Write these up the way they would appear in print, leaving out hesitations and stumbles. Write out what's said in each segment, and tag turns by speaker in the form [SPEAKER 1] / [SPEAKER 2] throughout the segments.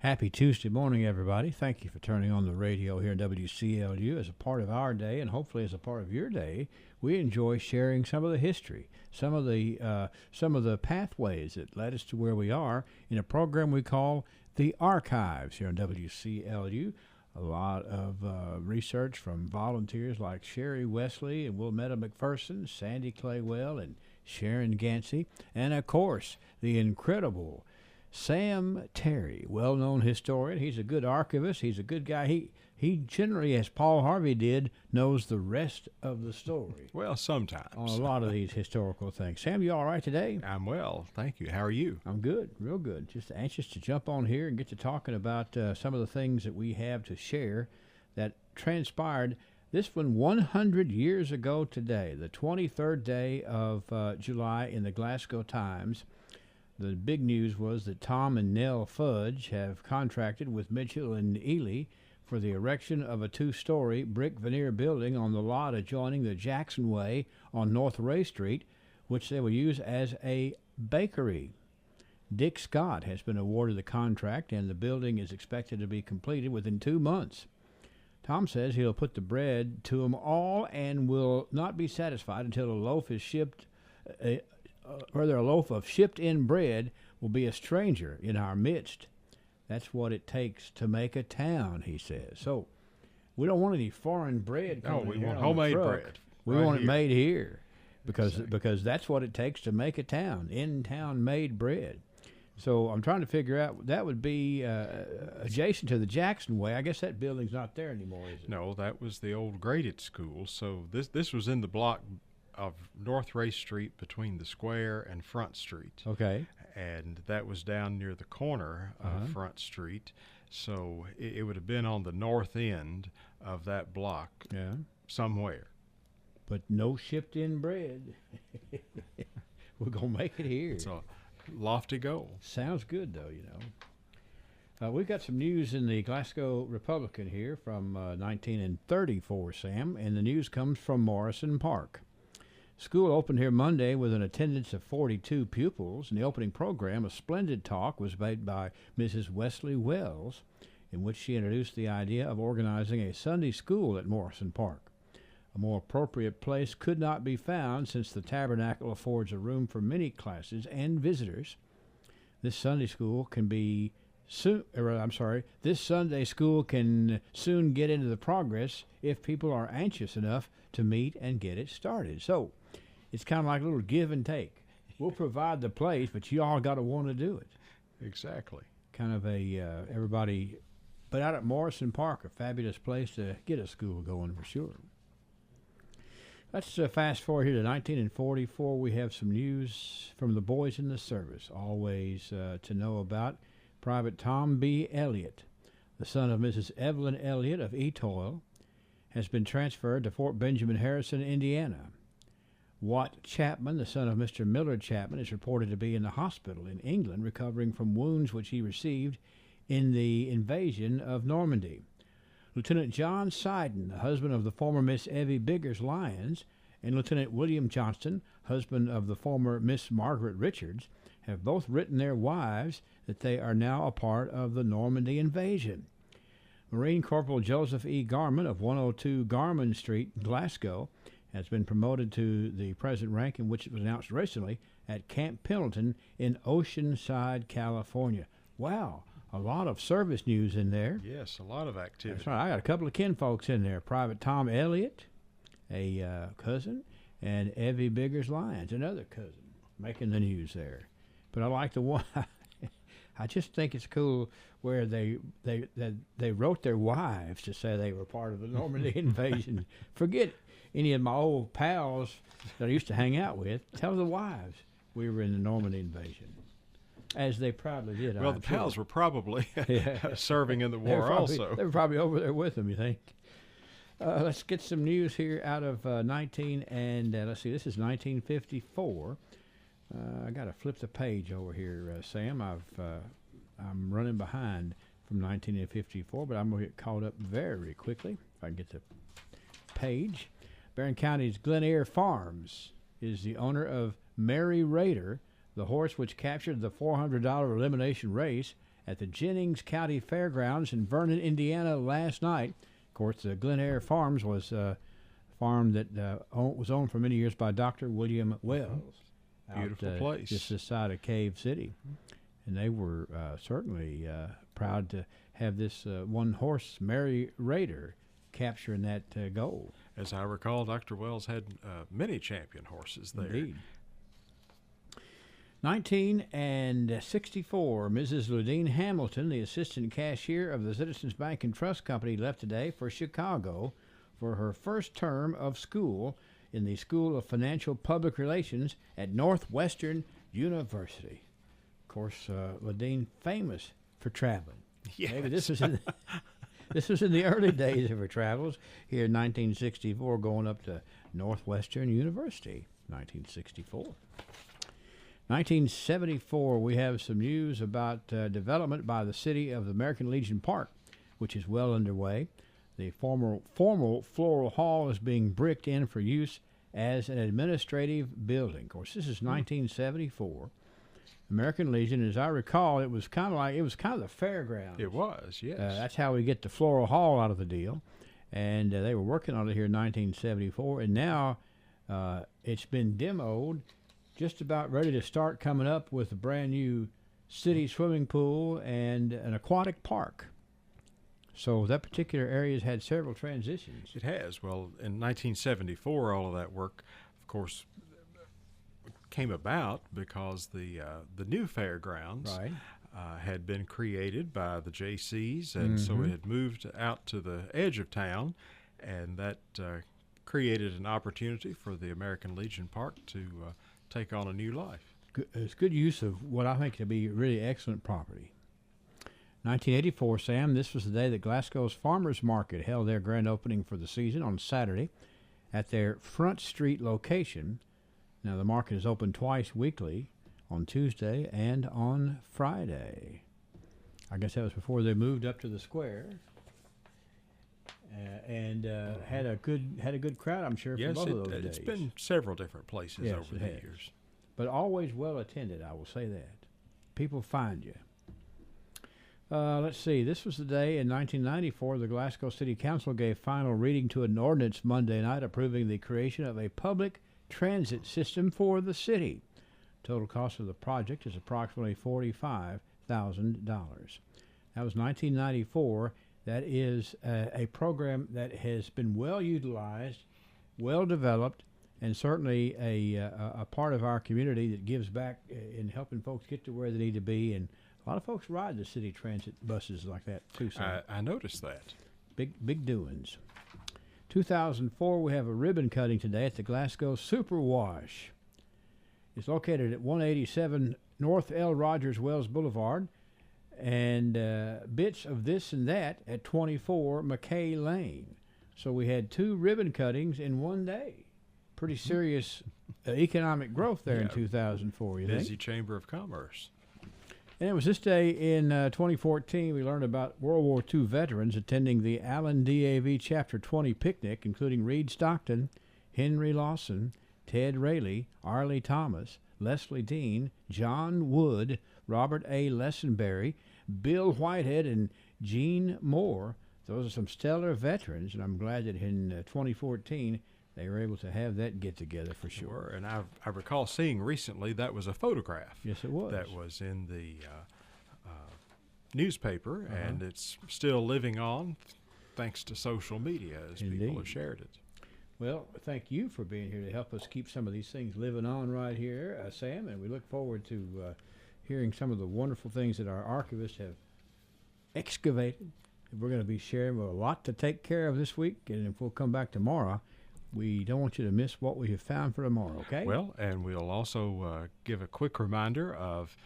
[SPEAKER 1] Happy Tuesday morning, everybody. Thank you for turning on the radio here at WCLU. As a part of our day, and hopefully as a part of your day, we enjoy sharing some of the history, some of the pathways that led us to where we are in a program we call The Archives here on WCLU. A lot of research from volunteers like Sherry Wesley and Wilmetta McPherson, Sandy Claywell, and Sharon Gansey, and of course, the incredible Sam Terry, well-known historian. He's a good archivist. He's a good guy. He generally, as Paul Harvey did, knows the rest of the story.
[SPEAKER 2] Well, sometimes.
[SPEAKER 1] On a lot of these historical things. Sam, you all right today?
[SPEAKER 2] I'm well, thank you. How are you?
[SPEAKER 1] I'm good, real good. Just anxious to jump on here and get to talking about some of the things that we have to share that transpired. This one 100 years ago today, the 23rd day of July in the Glasgow Times. The big news was that Tom and Nell Fudge have contracted with Mitchell and Ely for the erection of a two-story brick veneer building on the lot adjoining the Jackson Way on North Ray Street, which they will use as a bakery. Dick Scott has been awarded the contract, and the building is expected to be completed within 2 months. Tom says he'll put the bread to them all and will not be satisfied until a loaf is shipped. A loaf of shipped-in bread will be a stranger in our midst. That's what it takes to make a town, he says. So we don't want any foreign bread coming
[SPEAKER 2] we
[SPEAKER 1] here
[SPEAKER 2] want
[SPEAKER 1] on
[SPEAKER 2] homemade
[SPEAKER 1] the truck.
[SPEAKER 2] bread.
[SPEAKER 1] We
[SPEAKER 2] right
[SPEAKER 1] want
[SPEAKER 2] here.
[SPEAKER 1] it made here because
[SPEAKER 2] Exactly.
[SPEAKER 1] that's what it takes to make a town, in-town made bread. So I'm trying to figure out, that would be adjacent to the Jackson Way. I guess that building's not there anymore, is it?
[SPEAKER 2] No, that was the old graded school. So this was in the block of North Ray Street between the Square and Front Street.
[SPEAKER 1] Okay.
[SPEAKER 2] And that was down near the corner of Front Street. So it would have been on the north end of that block
[SPEAKER 1] Yeah.
[SPEAKER 2] somewhere.
[SPEAKER 1] But no shipped-in bread. We're going to make it here.
[SPEAKER 2] It's a lofty goal.
[SPEAKER 1] Sounds good, though, you know. We've got some news in the Glasgow Republican here from 1934, Sam, and the news comes from Morrison Park. School opened here Monday with an attendance of 42 pupils. In the opening program, a splendid talk was made by Mrs. Wesley Wells, in which she introduced the idea of organizing a Sunday school at Morrison Park. A more appropriate place could not be found since the tabernacle affords a room for many classes and visitors. This Sunday school can This Sunday school can soon get into the progress if people are anxious enough to meet and get it started. So it's kind of like a little give and take. We'll provide the place, but you all got to want to do it.
[SPEAKER 2] Exactly.
[SPEAKER 1] Kind of a everybody, but out at Morrison Park, a fabulous place to get a school going for sure. Let's fast forward here to 1944. We have some news from the boys in the service. Always to know about Private Tom B. Elliott, the son of Mrs. Evelyn Elliott of Etoile, has been transferred to Fort Benjamin Harrison, Indiana. Watt Chapman, the son of Mr. Millard Chapman, is reported to be in the hospital in England recovering from wounds which he received in the invasion of Normandy. Lieutenant John Seiden, the husband of the former Miss Evie Biggers Lyons, and Lieutenant William Johnston, husband of the former Miss Margaret Richards, have both written their wives that they are now a part of the Normandy invasion. Marine Corporal Joseph E. Garman of 102 Garman Street, Glasgow, has been promoted to the present rank in which it was announced recently at Camp Pendleton in Oceanside, California. Wow, a lot of service news in there.
[SPEAKER 2] Yes, a lot of activity.
[SPEAKER 1] That's right. I got a couple of kinfolks in there. Private Tom Elliott, a cousin, and Evie Biggers Lyons, another cousin, making the news there. But I like the one. I just think it's cool where they wrote their wives to say they were part of the Normandy invasion. Forget any of my old pals that I used to hang out with. Tell the wives we were in the Normandy invasion, as they proudly did.
[SPEAKER 2] Well, the pals were probably serving in the
[SPEAKER 1] They were
[SPEAKER 2] war
[SPEAKER 1] probably-
[SPEAKER 2] also.
[SPEAKER 1] They were probably over there with them, you think? Let's get some news here out of let's see, this is 1954. I got to flip the page over here, Sam. I'm running behind from 1954, but I'm going to get caught up very quickly if I can get the page. Barren County's Glen Eyre Farms is the owner of Mary Raider, the horse which captured the $400 elimination race at the Jennings County Fairgrounds in Vernon, Indiana last night. Of course, the Glen Eyre Farms was a farm that was owned for many years by Dr. William Wells.
[SPEAKER 2] Beautiful place.
[SPEAKER 1] Just this side of Cave City. And they were certainly proud to have this one-horse Mary Raider capturing that gold.
[SPEAKER 2] As I recall, Dr. Wells had many champion horses there.
[SPEAKER 1] Indeed. 1964, Mrs. Ludine Hamilton, the assistant cashier of the Citizens Bank and Trust Company, left today for Chicago for her first term of school in the School of Financial Public Relations at Northwestern University. Of course, Ludine famous for traveling.
[SPEAKER 2] Yes.
[SPEAKER 1] Maybe this was in the early days of her travels here in 1964, going up to Northwestern University, 1964. 1974, we have some news about development by the city of the American Legion Park, which is well underway. The formal Floral Hall is being bricked in for use as an administrative building. Of course, this is 1974. American Legion, as I recall, it was kind of the fairgrounds.
[SPEAKER 2] It was, yes.
[SPEAKER 1] That's how we get the Floral Hall out of the deal. And they were working on it here in 1974, and now it's been demoed, just about ready to start coming up with a brand new city swimming pool and an aquatic park. So that particular area has had several transitions.
[SPEAKER 2] It has. Well, in 1974, all of that work, of course, came about because the new fairgrounds had been created by the J.C.'s, and so it had moved out to the edge of town, and that created an opportunity for the American Legion Park to take on a new life.
[SPEAKER 1] It's good use of what I think to be really excellent property. 1984, Sam, this was the day that Glasgow's Farmers Market held their grand opening for the season on Saturday at their Front Street location. Now, the market is open twice weekly, on Tuesday and on Friday. I guess that was before they moved up to the square. And had a good crowd, I'm sure, for both of those days.
[SPEAKER 2] It's been several different places over the years.
[SPEAKER 1] But always well attended, I will say that. People find you. Let's see. This was the day in 1994 the Glasgow City Council gave final reading to an ordinance Monday night approving the creation of a public transit system for the city. Total cost of the project is approximately $45,000. That was 1994. That is a program that has been well utilized, well developed, and certainly a part of our community that gives back in helping folks get to where they need to be. And a lot of folks ride the city transit buses like that too. So
[SPEAKER 2] I noticed that.
[SPEAKER 1] Big doings. 2004, we have a ribbon cutting today at the Glasgow Super Wash. It's located at 187 North L. Rogers Wells Boulevard, and bits of this and that at 24 McKay Lane. So we had two ribbon cuttings in one day. Pretty serious economic growth there in 2004, you think?
[SPEAKER 2] Busy Chamber of Commerce.
[SPEAKER 1] And it was this day in 2014 we learned about World War II veterans attending the Allen DAV Chapter 20 picnic, including Reed Stockton, Henry Lawson, Ted Rayleigh, Arlie Thomas, Leslie Dean, John Wood, Robert A. Lessenberry, Bill Whitehead, and Gene Moore. Those are some stellar veterans, and I'm glad that in 2014 they were able to have that get-together for sure.
[SPEAKER 2] And I recall seeing recently that was a photograph.
[SPEAKER 1] Yes, it was.
[SPEAKER 2] That was in the newspaper, and it's still living on thanks to social media as people have shared it.
[SPEAKER 1] Well, thank you for being here to help us keep some of these things living on right here, Sam, and we look forward to hearing some of the wonderful things that our archivists have excavated. We're going to be sharing a lot to take care of this week, and if we'll come back tomorrow, we don't want you to miss what we have found for tomorrow, okay?
[SPEAKER 2] Well, and we'll also give a quick reminder of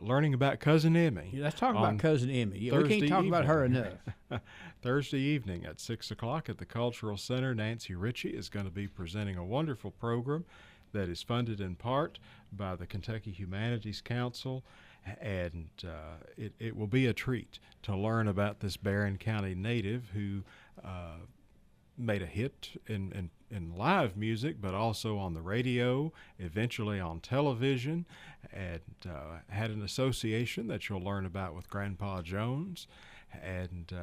[SPEAKER 2] learning about Cousin Emmy.
[SPEAKER 1] Yeah, let's talk about Cousin Emmy. We can't talk about her enough.
[SPEAKER 2] Thursday evening at 6 o'clock at the Cultural Center, Nancy Ritchie is going to be presenting a wonderful program that is funded in part by the Kentucky Humanities Council, and it will be a treat to learn about this Barren County native who made a hit in live music, but also on the radio, eventually on television, and had an association that you'll learn about with Grandpa Jones. And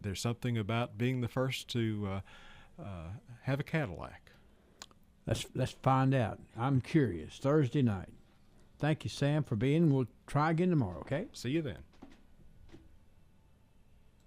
[SPEAKER 2] there's something about being the first to have a Cadillac.
[SPEAKER 1] Let's find out. I'm curious. Thursday night. Thank you, Sam, for being. We'll try again tomorrow, okay?
[SPEAKER 2] See you then.